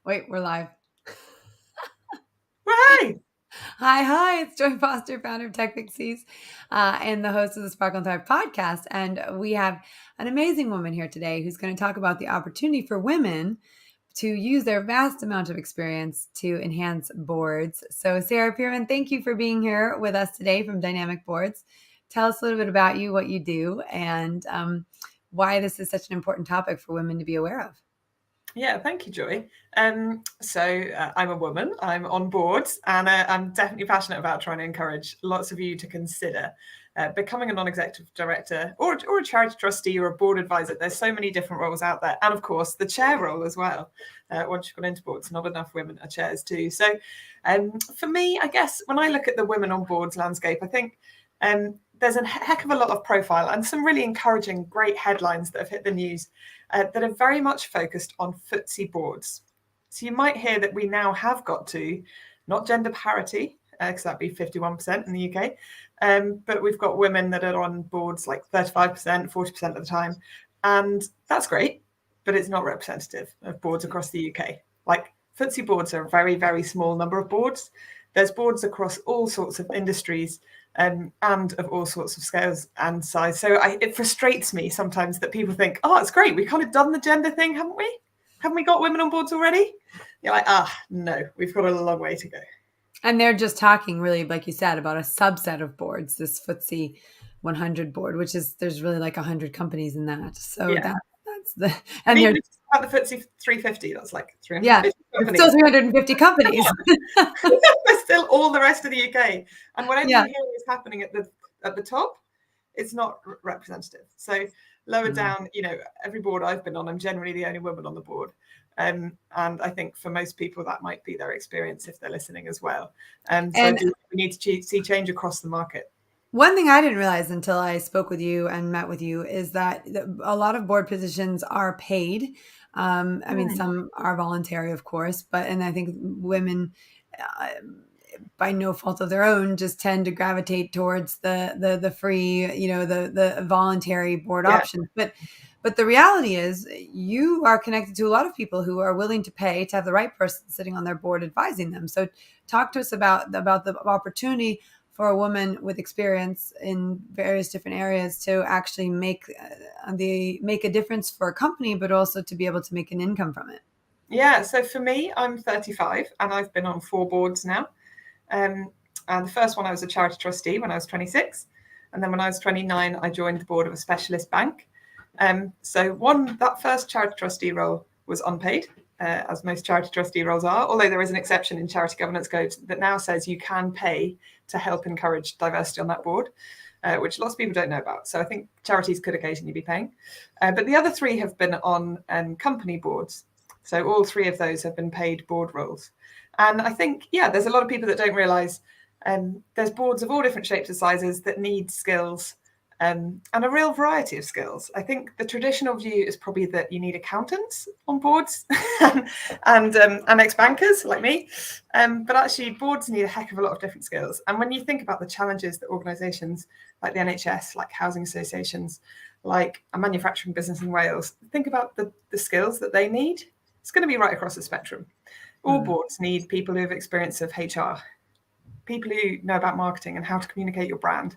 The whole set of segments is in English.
Wait, we're live. Right. Hi, it's Joy Foster, founder of Tech Pixies, and the host of the Sparkle and Thrive podcast. And we have an amazing woman here today who's going to talk about the opportunity for women to use their vast amount of experience to enhance boards. So, Sarah Pierman, thank you for being here with us today from Dynamic Boards. Tell us a little bit about you, what you do, and why this is such an important topic for women to be aware of. Yeah, thank you, Joy. I'm a woman, I'm on boards, and I'm definitely passionate about trying to encourage lots of you to consider becoming a non-executive director or a charity trustee or a board advisor. There's so many different roles out there. And of course, the chair role as well. Once you've gone into boards, not enough women are chairs too. So for me, I guess when I look at the women on boards landscape, I think there's a heck of a lot of profile and some really encouraging, great headlines that have hit the news that are very much focused on FTSE boards. So you might hear that we now have got to, not gender parity, because that'd be 51% in the UK, but we've got women that are on boards like 35%, 40% of the time. And that's great, but it's not representative of boards across the UK. Like FTSE boards are a very, very small number of boards. There's boards across all sorts of industries and of all sorts of scales and size. So it frustrates me sometimes that people think, oh, it's great. We've kind of done the gender thing, haven't we? Haven't we got women on boards already? You're like, no, we've got a long way to go. And they're just talking really, like you said, about a subset of boards, this FTSE 100 board, which is, there's really like 100 companies in that. So Yeah. that's the, and even about the FTSE 350, that's like 350 companies. It's still 350 companies. There's still all the rest of the UK. And whatever you hear is happening at the top, it's not representative. So lower down, every board I've been on, I'm generally the only woman on the board. And I think for most people, that might be their experience if they're listening as well. So we need to see change across the market. One thing I didn't realize until I spoke with you and met with you is that a lot of board positions are paid. I mean, some are voluntary, of course, and I think women, by no fault of their own, just tend to gravitate towards the free, the voluntary board options. But the reality is you are connected to a lot of people who are willing to pay to have the right person sitting on their board advising them. So talk to us about the opportunity for a woman with experience in various different areas to actually make a difference for a company, but also to be able to make an income from it. Yeah. So for me, I'm 35 and I've been on 4 boards now. And the first one, I was a charity trustee when I was 26. And then when I was 29, I joined the board of a specialist bank. So that first charity trustee role was unpaid, as most charity trustee roles are, although there is an exception in charity governance code that now says you can pay to help encourage diversity on that board, which lots of people don't know about. So I think charities could occasionally be paying. But the other 3 have been on company boards. So all 3 of those have been paid board roles. And I think, there's a lot of people that don't realise there's boards of all different shapes and sizes that need skills and a real variety of skills. I think the traditional view is probably that you need accountants on boards and ex-bankers like me. But actually, boards need a heck of a lot of different skills. And when you think about the challenges that organisations like the NHS, like housing associations, like a manufacturing business in Wales, think about the skills that they need. It's going to be right across the spectrum. All boards need people who have experience of HR, people who know about marketing and how to communicate your brand,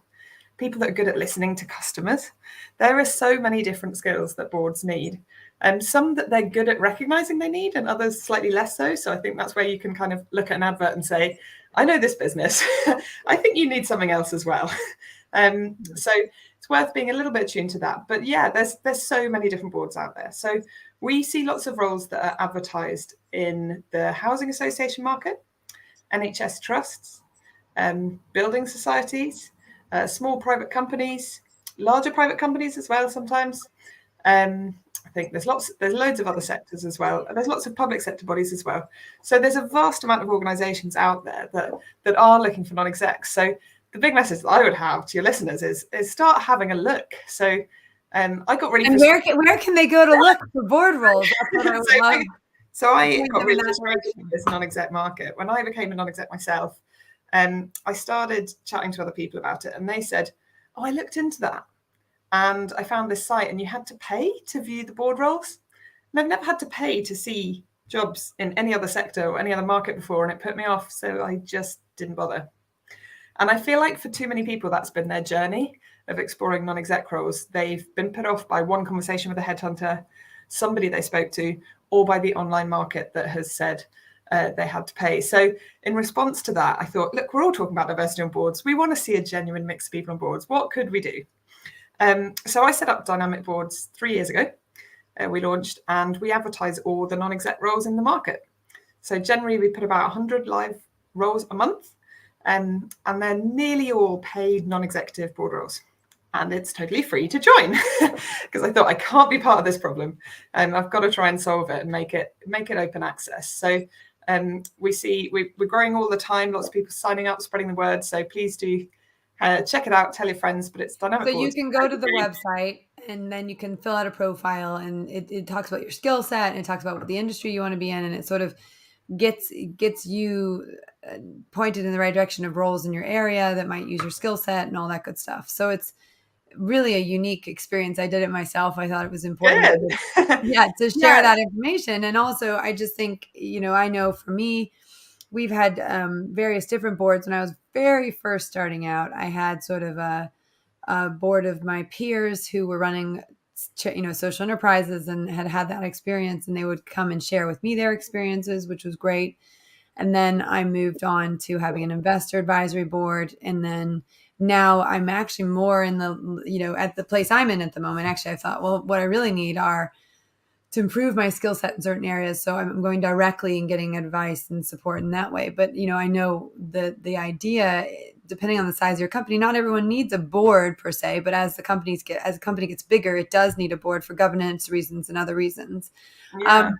people that are good at listening to customers. There are so many different skills that boards need, and some that they're good at recognizing they need and others slightly less so. So I think that's where you can kind of look at an advert and say, I know this business. I think you need something else as well. So it's worth being a little bit attuned to that. But there's so many different boards out there. So we see lots of roles that are advertised in the housing association market, NHS trusts, building societies, small private companies, larger private companies as well sometimes. I think there's loads of other sectors as well. There's lots of public sector bodies as well. So there's a vast amount of organisations out there that are looking for non-execs. So the big message that I would have to your listeners is start having a look. So I got really frustrated. Where can they go to look for board roles? That's what I would love. So I got really frustrated with this non-exec market. When I became a non-exec myself, I started chatting to other people about it, and they said, oh, I looked into that and I found this site and you had to pay to view the board roles. And I've never had to pay to see jobs in any other sector or any other market before, and it put me off. So I just didn't bother. And I feel like for too many people, that's been their journey of exploring non-exec roles. They've been put off by one conversation with a headhunter, somebody they spoke to, or by the online market that has said they had to pay. So in response to that, I thought, look, we're all talking about diversity on boards. We want to see a genuine mix of people on boards. What could we do? So I set up Dynamic Boards 3 years ago. We launched, and we advertise all the non-exec roles in the market. So generally, we put about 100 live roles a month, and they're nearly all paid non-executive board roles. And it's totally free to join because I thought I can't be part of this problem. I've got to try and solve it and make it open access. So we're growing all the time. Lots of people signing up, spreading the word. So please do check it out. Tell your friends. But it's Dynamic So Boards. you can go to the website and then you can fill out a profile, and it talks about your skill set, and it talks about what the industry you want to be in, and it sort of gets you pointed in the right direction of roles in your area that might use your skill set and all that good stuff. So it's really a unique experience. I did it myself. I thought it was important to share Yeah. that information. And also, I just think, I know for me, we've had various different boards. When I was very first starting out, I had sort of a board of my peers who were running social enterprises and had that experience, and they would come and share with me their experiences, which was great. And then I moved on to having an investor advisory board, and then now I'm actually more in the at the place I'm in at the moment. Actually, I thought, well, what I really need are to improve my skill set in certain areas, so I'm going directly and getting advice and support in that way. But I know the idea, depending on the size of your company, not everyone needs a board per se, but as a company gets bigger, it does need a board for governance reasons and other reasons. Yeah.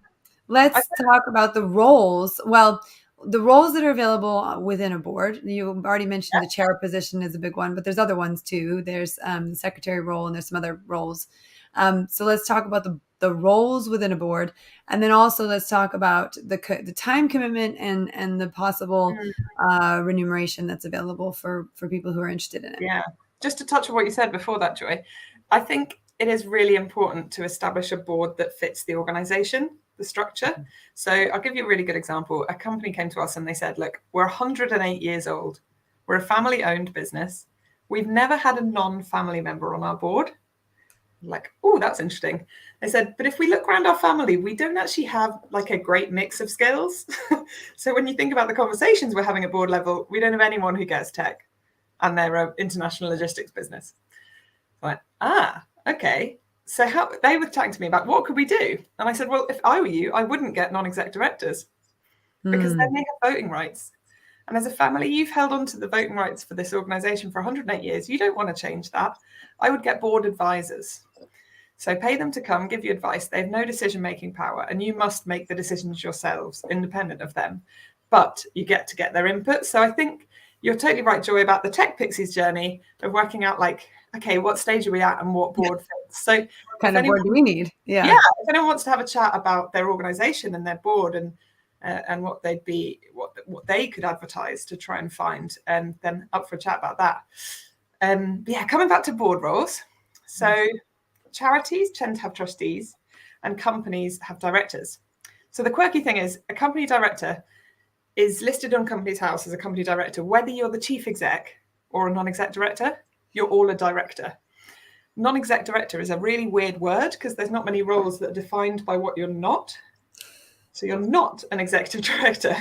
Let's talk about the roles. Well, the roles that are available within a board. You already mentioned the chair position is a big one, but there's other ones too. There's the secretary role, and there's some other roles. So let's talk about the roles within a board, and then also let's talk about the time commitment and the possible remuneration that's available for people who are interested in it. Yeah. Just to touch on what you said before that, Joy, I think it is really important to establish a board that fits the organization, the structure. So I'll give you a really good example. A company came to us and they said, look, we're 108 years old. We're a family-owned business. We've never had a non-family member on our board. Like, oh, that's interesting. They said, but if we look around our family, we don't actually have like a great mix of skills. So when you think about the conversations we're having at board level, we don't have anyone who gets tech, and they're an international logistics business. I went, okay. So how they were chatting to me about what could we do? And I said, well, if I were you, I wouldn't get non-exec directors because then they have voting rights. And as a family, you've held on to the voting rights for this organization for 108 years. You don't want to change that. I would get board advisors. So pay them to come, give you advice. They have no decision-making power, and you must make the decisions yourselves, independent of them. But you get to get their input. So I think you're totally right, Joy, about the Tech Pixies journey of working out, like, okay, what stage are we at and what board fits? So what kind of board do we need? Yeah. If anyone wants to have a chat about their organization and their board and what they'd be, what they could advertise to try and find, then up for a chat about that. Yeah, coming back to board roles. So charities tend to have trustees and companies have directors. So the quirky thing is a company director is listed on Companies House as a company director. Whether you're the chief exec or a non-exec director, you're all a director. Non-exec director is a really weird word because there's not many roles that are defined by what you're not. So you're not an executive director,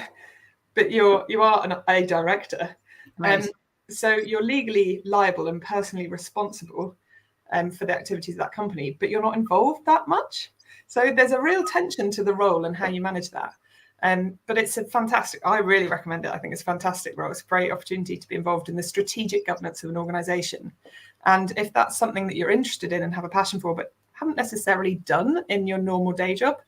but you are a director. Right. So you're legally liable and personally responsible for the activities of that company, but you're not involved that much. So there's a real tension to the role and how you manage that. But it's I really recommend it. I think it's a fantastic role. It's a great opportunity to be involved in the strategic governance of an organization. And if that's something that you're interested in and have a passion for, but haven't necessarily done in your normal day job,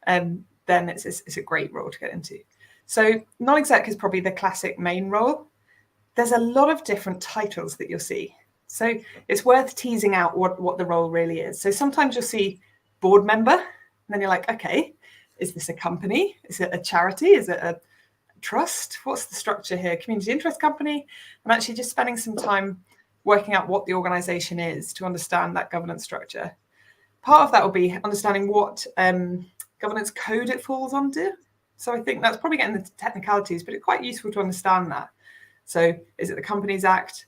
then it's a great role to get into. So non-exec is probably the classic main role. There's a lot of different titles that you'll see. So it's worth teasing out what the role really is. So sometimes you'll see board member, and then you're like, okay, is this a company? Is it a charity? Is it a trust? What's the structure here? Community interest company? I'm actually just spending some time working out what the organization is to understand that governance structure. Part of that will be understanding what governance code it falls under. So I think that's probably getting into technicalities, but it's quite useful to understand that. So is it the Companies Act?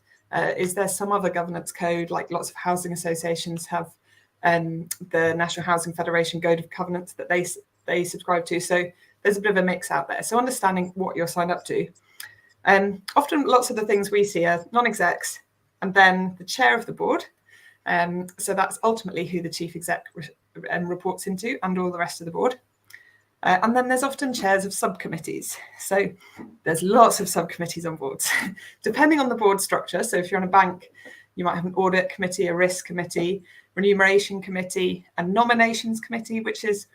Is there some other governance code, like lots of housing associations have the National Housing Federation Code of Covenants that they subscribe to. So there's a bit of a mix out there. So understanding what you're signed up to. Often lots of the things we see are non-execs and then the chair of the board. So that's ultimately who the chief exec reports into and all the rest of the board. And then there's often chairs of subcommittees. So there's lots of subcommittees on boards, depending on the board structure. So if you're on a bank, you might have an audit committee, a risk committee, remuneration committee, a nominations committee, which is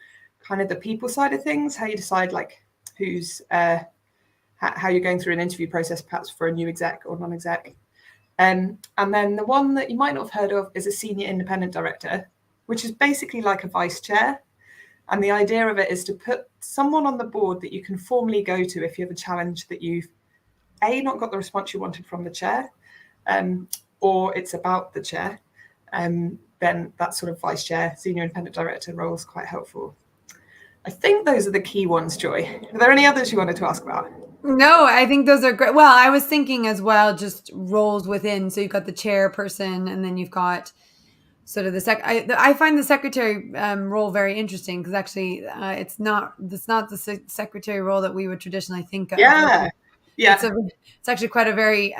kind of the people side of things, how you decide like who's, how you're going through an interview process, perhaps for a new exec or non-exec. And then the one that you might not have heard of is a senior independent director, which is basically like a vice chair. And the idea of it is to put someone on the board that you can formally go to if you have a challenge that you've, not got the response you wanted from the chair, or it's about the chair. Then that sort of vice chair, senior independent director role is quite helpful. I think those are the key ones, Joy. Are there any others you wanted to ask about? No, I think those are great. Well, I was thinking as well, just roles within. So you've got the chairperson, and then you've got sort of the I find the secretary role very interesting because actually it's not the secretary role that we would traditionally think of. Yeah. It's actually quite a very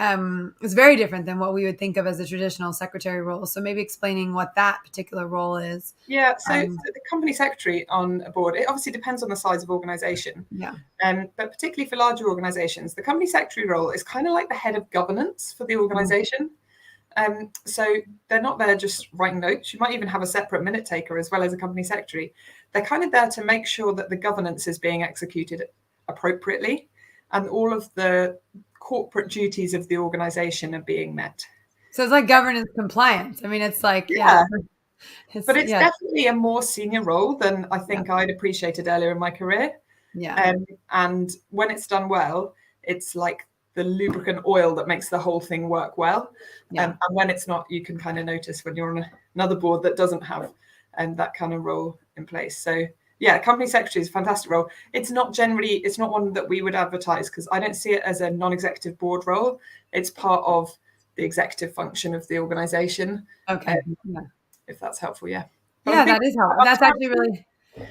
it's very different than what we would think of as a traditional secretary role. So maybe explaining what that particular role is. Yeah. So the company secretary on a board, it obviously depends on the size of organization. Yeah. But particularly for larger organizations, the company secretary role is kind of like the head of governance for the organization. So they're not there just writing notes. You might even have a separate minute taker as well as a company secretary. They're kind of there to make sure that the governance is being executed appropriately and all of the corporate duties of the organization are being met. So it's like governance compliance. I mean, it's like, but it's definitely a more senior role than I think I'd appreciated earlier in my career. Yeah. And when it's done well, it's like the lubricant oil that makes the whole thing work well. And when it's not, you can kind of notice when you're on another board that doesn't have that kind of role in place. So yeah, company secretary is a fantastic role. It's not one that we would advertise because I don't see it as a non-executive board role. It's part of the executive function of the organization. Okay. If that's helpful, yeah. Yeah, that is helpful. That's actually really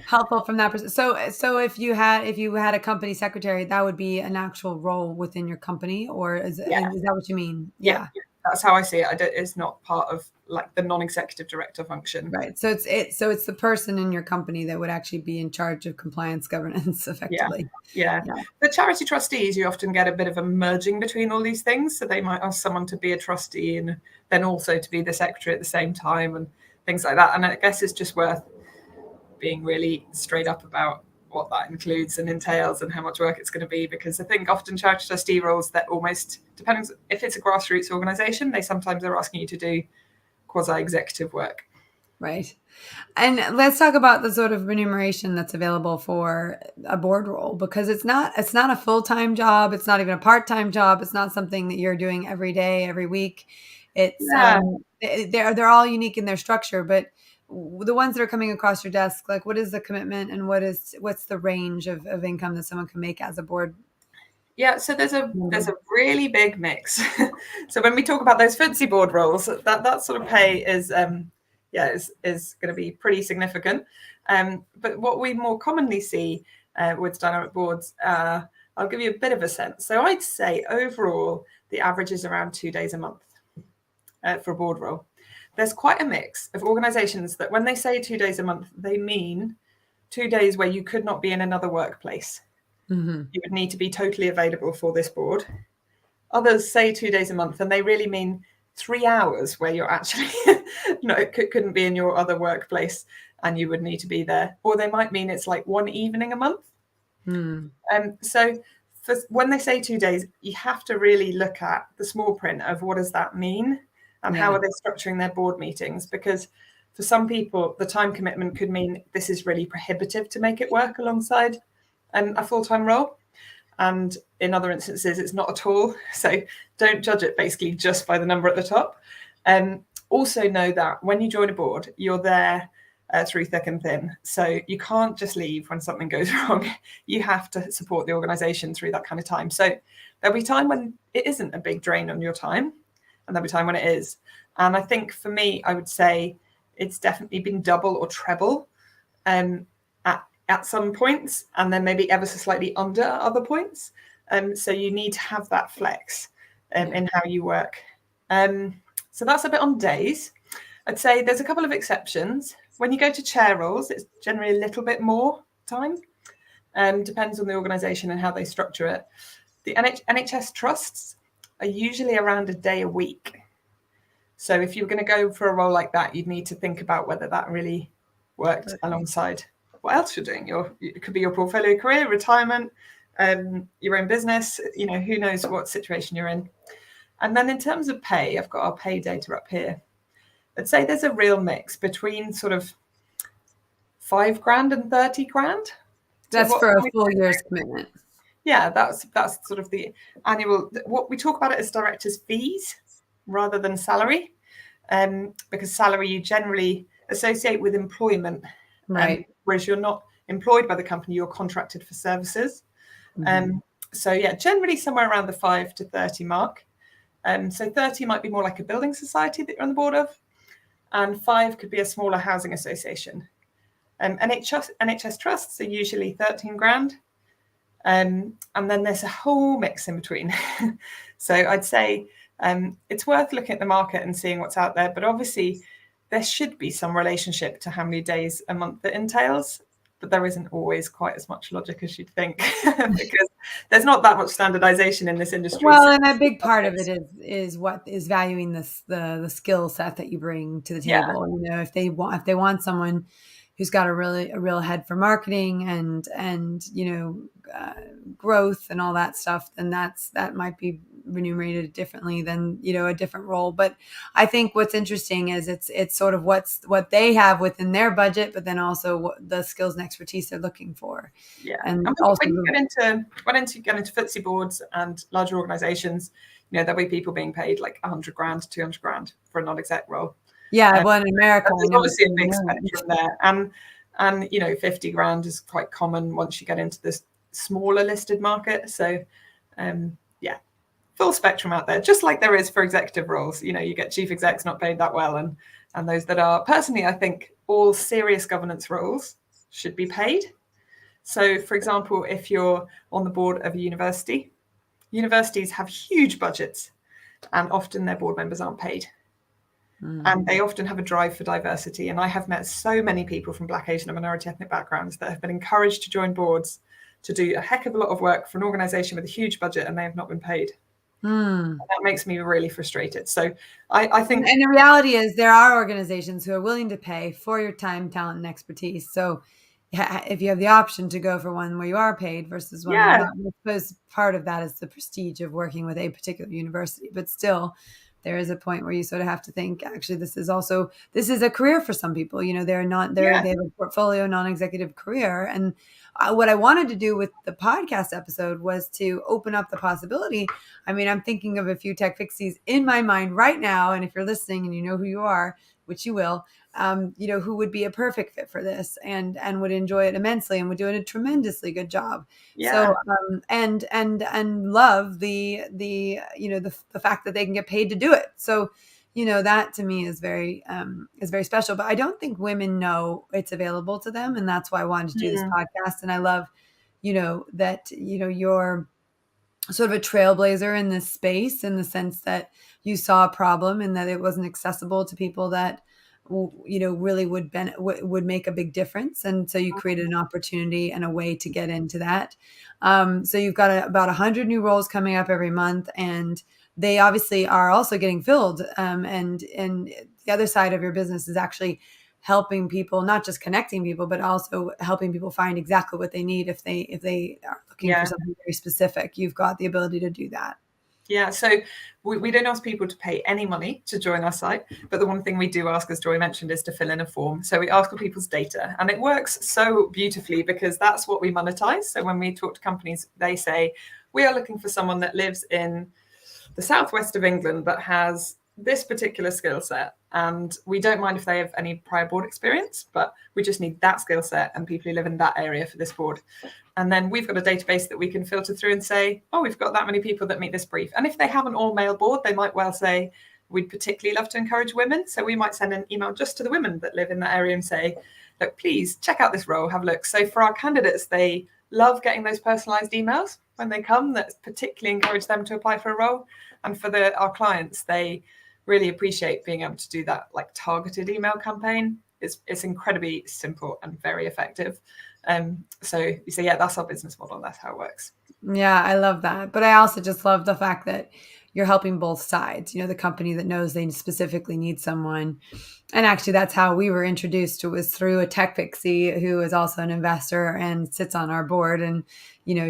helpful from that perspective. So if you had a company secretary, that would be an actual role within your company, or is that what you mean? Yeah. That's how I see it. It's not part of like the non-executive director function. Right. So it's the person in your company that would actually be in charge of compliance governance effectively. Yeah. The charity trustees, you often get a bit of a merging between all these things. So they might ask someone to be a trustee and then also to be the secretary at the same time and things like that. And I guess it's just worth being really straight up about what that includes and entails and how much work it's going to be, because I think often charity trustee roles that almost, depending if it's a grassroots organization, they sometimes are asking you to do quasi-executive work. Right. And let's talk about the sort of remuneration that's available for a board role, because it's not a full-time job. It's not even a part-time job. It's not something that you're doing every day, every week. It's they're all unique in their structure, but the ones that are coming across your desk, like what is the commitment and what's the range of income that someone can make as a board? Yeah, so there's a really big mix. So when we talk about those FTSE board roles, that sort of pay is is going to be pretty significant. But what we more commonly see with dynamic boards, I'll give you a bit of a sense. So I'd say overall the average is around 2 days a month for a board role. There's quite a mix of organizations that when they say 2 days a month, they mean 2 days where you could not be in another workplace. Mm-hmm. You would need to be totally available for this board. Others say 2 days a month, and they really mean 3 hours where you're actually couldn't be in your other workplace and you would need to be there. Or they might mean it's like one evening a month. So when they say 2 days, you have to really look at the small print of what does that mean and how are they structuring their board meetings, because for some people the time commitment could mean this is really prohibitive to make it work alongside a full-time role, and in other instances it's not at all. So don't judge it basically just by the number at the top. Also know that when you join a board, you're there through thick and thin. So you can't just leave when something goes wrong. You have to support the organization through that kind of time. So there'll be time when it isn't a big drain on your time, and there'll be time when it is. And I think for me, I would say it's definitely been double or treble at some points, and then maybe ever so slightly under other points. So you need to have that flex in how you work. So that's a bit on days. I'd say there's a couple of exceptions. When you go to chair roles, it's generally a little bit more time. Depends on the organisation and how they structure it. The NHS trusts are usually around a day a week. So if you're going to go for a role like that, you'd need to think about whether that really worked alongside what else you're doing. It could be your portfolio career, retirement, your own business, who knows what situation you're in. And then in terms of pay, I've got our pay data up here. I'd say there's a real mix between sort of $5,000 and $30,000. That's for a full year's commitment. Yeah, that's sort of the annual. What we talk about it as directors' fees rather than salary, because salary you generally associate with employment, right? Whereas you're not employed by the company, you're contracted for services. So yeah, generally somewhere around the 5 to 30 mark. So 30 might be more like a building society that you're on the board of, and 5 could be a smaller housing association. NHS trusts are usually 13 grand. And then there's a whole mix in between. So I'd say it's worth looking at the market and seeing what's out there. But obviously, there should be some relationship to how many days a month it entails. But there isn't always quite as much logic as you'd think, because there's not that much standardization in this industry. Well, and a big part of it is what is valuing the skill set that you bring to the table. Yeah. If they want someone who's got a real head for marketing and growth and all that stuff, then that might be remunerated differently than a different role. But I think what's interesting is it's sort of what they have within their budget, but then also what the skills and expertise they're looking for. Yeah, and also when you get into FTSE boards and larger organisations, there'll be people being paid like 100 grand, 200 grand for a non-exec role. Yeah, well, in America, there's obviously a big spectrum there, and 50 grand is quite common once you get into this smaller listed market. So, yeah, full spectrum out there, just like there is for executive roles. You get chief execs not paid that well, and those that are. Personally, I think all serious governance roles should be paid. So, for example, if you're on the board of a university, universities have huge budgets, and often their board members aren't paid. And they often have a drive for diversity. And I have met so many people from Black, Asian, and minority ethnic backgrounds that have been encouraged to join boards to do a heck of a lot of work for an organisation with a huge budget, and they have not been paid. And that makes me really frustrated. So I think... And the reality is there are organizations who are willing to pay for your time, talent, and expertise. So if you have the option to go for one where you are paid versus one where you're not, I suppose part of that is the prestige of working with a particular university. But still, there is a point where you sort of have to think, actually, this is a career for some people. They have a portfolio non-executive career. And what I wanted to do with the podcast episode was to open up the possibility. I mean, I'm thinking of a few tech fixies in my mind right now. And if you're listening and you know who you are, which you will, who would be a perfect fit for this and would enjoy it immensely and would do a tremendously good job. Yeah. So, and love the fact that they can get paid to do it. So, that to me is very special, but I don't think women know it's available to them. And that's why I wanted to do this podcast. And I love, that, you're sort of a trailblazer in this space, in the sense that you saw a problem and that it wasn't accessible to people that really would make a big difference. And so you created an opportunity and a way to get into that. So you've got about 100 new roles coming up every month, and they obviously are also getting filled. And the other side of your business is actually helping people, not just connecting people, but also helping people find exactly what they need if they are looking for something very specific. You've got the ability to do that. Yeah, so we don't ask people to pay any money to join our site, but the one thing we do ask, as Joy mentioned, is to fill in a form. So we ask for people's data, and it works so beautifully because that's what we monetize. So when we talk to companies, they say, we are looking for someone that lives in the southwest of England but has this particular skill set, and we don't mind if they have any prior board experience, but we just need that skill set and people who live in that area for this board. And then we've got a database that we can filter through and say, oh, we've got that many people that meet this brief. And if they have an all-male board, they might well say, we'd particularly love to encourage women. So we might send an email just to the women that live in that area and say, look, please check out this role, have a look. So for our candidates, they love getting those personalized emails when they come that particularly encourage them to apply for a role. And for our clients, they really appreciate being able to do that like targeted email campaign. It's incredibly simple and very effective. So yeah, that's our business model. That's how it works. Yeah, I love that. But I also just love the fact that you're helping both sides, the company that knows they specifically need someone. And actually, that's how we were introduced. It was through a tech pixie who is also an investor and sits on our board. And,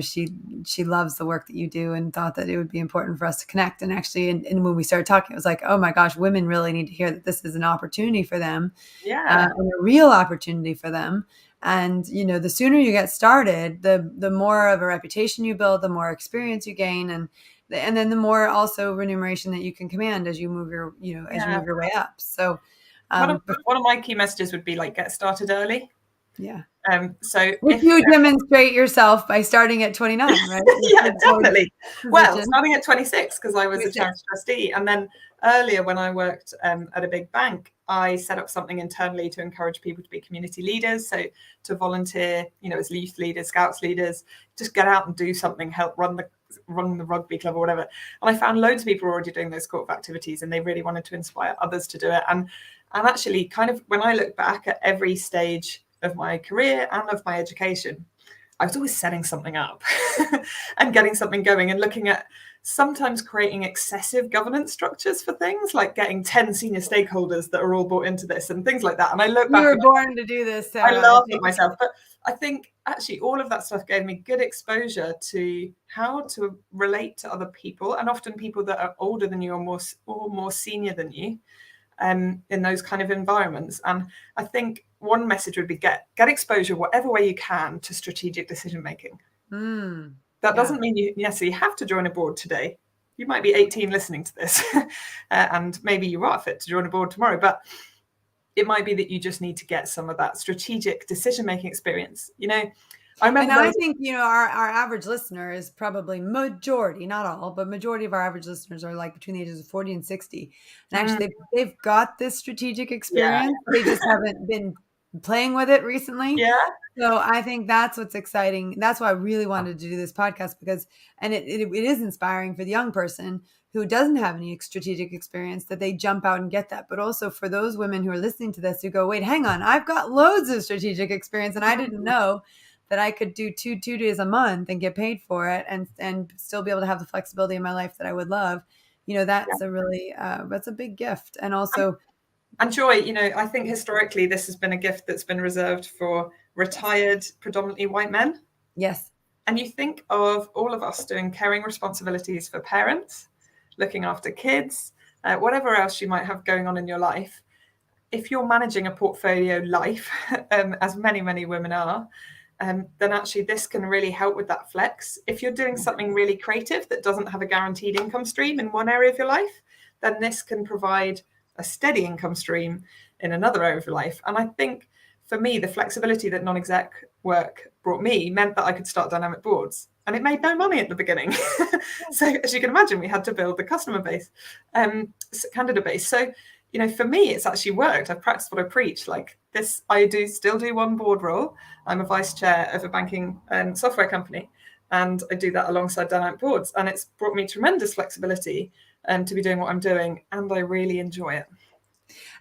she loves the work that you do and thought that it would be important for us to connect. And actually, and when we started talking, it was like, oh my gosh, women really need to hear that this is an opportunity for them, Yeah. and a real opportunity for them. And, the sooner you get started, the more of a reputation you build, the more experience you gain. And then the more also remuneration that you can command as you move your way up. So, one of my key messages would be like, get started early. Yeah. So if you demonstrate yourself by starting at 29, right? Yeah, definitely. Well, starting at 26 because I was a charity trustee, and then earlier when I worked at a big bank, I set up something internally to encourage people to be community leaders. So to volunteer, as youth leaders, scouts leaders, just get out and do something, help run the rugby club or whatever. And I found loads of people were already doing those sort of activities, and they really wanted to inspire others to do it. And actually, kind of when I look back at every stage of my career and of my education, I was always setting something up and getting something going and looking at sometimes creating excessive governance structures for things like getting 10 senior stakeholders that are all bought into this and things like that. And I look back. You were born to do this, Sarah. I laugh at myself, but I think actually all of that stuff gave me good exposure to how to relate to other people, and often people that are older than you or more senior than you, in those kind of environments. And I think one message would be get exposure whatever way you can to strategic decision making. That doesn't mean you necessarily have to join a board today. You might be 18 listening to this and maybe you are fit to join a board tomorrow, but it might be that you just need to get some of that strategic decision making experience. I think, our average listener is probably majority, not all, but majority of our average listeners are like between the ages of 40 and 60. And actually they've got this strategic experience. Yeah. They just haven't been playing with it recently. Yeah. So I think that's what's exciting. That's why I really wanted to do this podcast, because, and it is inspiring for the young person who doesn't have any strategic experience, that they jump out and get that. But also for those women who are listening to this who go, wait, hang on, I've got loads of strategic experience and I didn't know that I could do two days a month and get paid for it and still be able to have the flexibility in my life that I would love. That's a really, that's a big gift. And also, and Joy, I think historically this has been a gift that's been reserved for retired, predominantly white men. Yes. And you think of all of us doing caring responsibilities for parents, looking after kids, whatever else you might have going on in your life. If you're managing a portfolio life, as many, many women are, then actually this can really help with that flex. If you're doing something really creative that doesn't have a guaranteed income stream in one area of your life, then this can provide a steady income stream in another area of your life. And I think for me, the flexibility that non-exec work brought me meant that I could start dynamic boards, and it made no money at the beginning. So as you can imagine, we had to build the customer base, candidate base. So, for me, it's actually worked. I've practiced what I preach. Like this, I still do one board role. I'm a vice chair of a banking software company, and I do that alongside dynamic boards. And it's brought me tremendous flexibility to be doing what I'm doing, and I really enjoy it.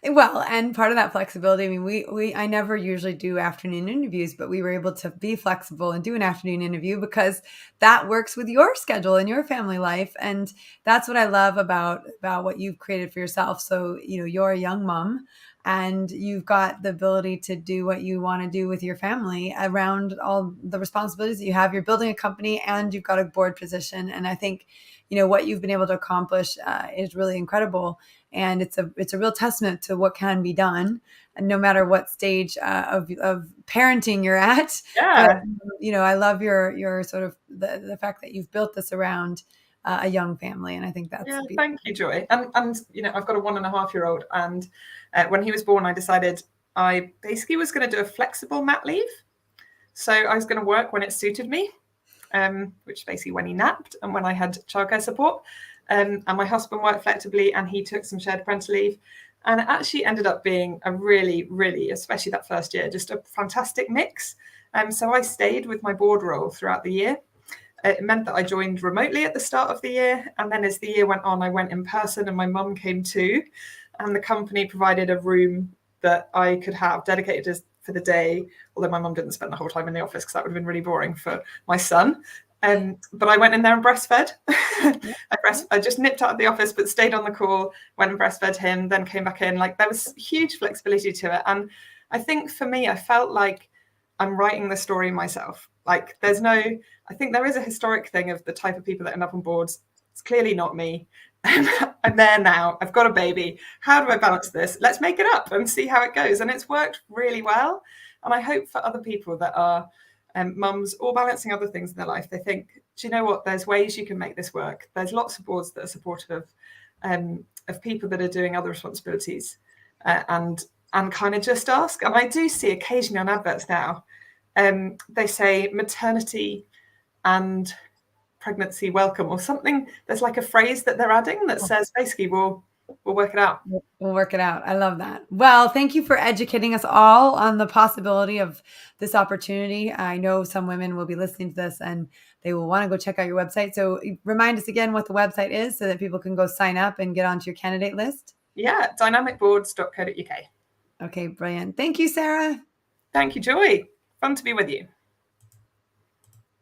Well, and part of that flexibility, I mean, I never usually do afternoon interviews, but we were able to be flexible and do an afternoon interview because that works with your schedule and your family life. And that's what I love about what you've created for yourself. So, you're a young mom and you've got the ability to do what you want to do with your family around all the responsibilities that you have. You're building a company and you've got a board position. And I think, what you've been able to accomplish is really incredible. And it's a real testament to what can be done, and no matter what stage of parenting you're at. Yeah. But, I love your sort of the fact that you've built this around a young family. And I think that's Yeah, beautiful. thank you, Joy. And I've got a 1.5-year-old, and when he was born, I decided I basically was going to do a flexible mat leave. So I was going to work when it suited me, which basically when he napped and when I had childcare support. And my husband worked flexibly, and he took some shared parental leave. And it actually ended up being a really, really, especially that first year, just a fantastic mix. So I stayed with my board role throughout the year. It meant that I joined remotely at the start of the year. And then as the year went on, I went in person, and my mum came too. And the company provided a room that I could have dedicated for the day, although my mum didn't spend the whole time in the office because that would have been really boring for my son. But I went in there and breastfed. I just nipped out of the office, but stayed on the call, went and breastfed him, then came back in. Like, there was huge flexibility to it. And I think for me, I felt like I'm writing the story myself. Like, I think there is a historic thing of the type of people that end up on boards. It's clearly not me. I'm there now. I've got a baby. How do I balance this? Let's make it up and see how it goes. And it's worked really well. And I hope for other people that are mums or balancing other things in their life, they think, do you know what? There's ways you can make this work. There's lots of boards that are supportive of people that are doing other responsibilities, and kind of just ask. And I do see occasionally on adverts now, they say maternity and pregnancy welcome or something. There's like a phrase that they're adding that says basically we'll work it out. We'll work it out. I love that. Well, thank you for educating us all on the possibility of this opportunity. I know some women will be listening to this and they will want to go check out your website. So remind us again what the website is so that people can go sign up and get onto your candidate list. Yeah, dynamicboards.co.uk. Okay, brilliant. Thank you, Sarah. Thank you, Joy. Fun to be with you.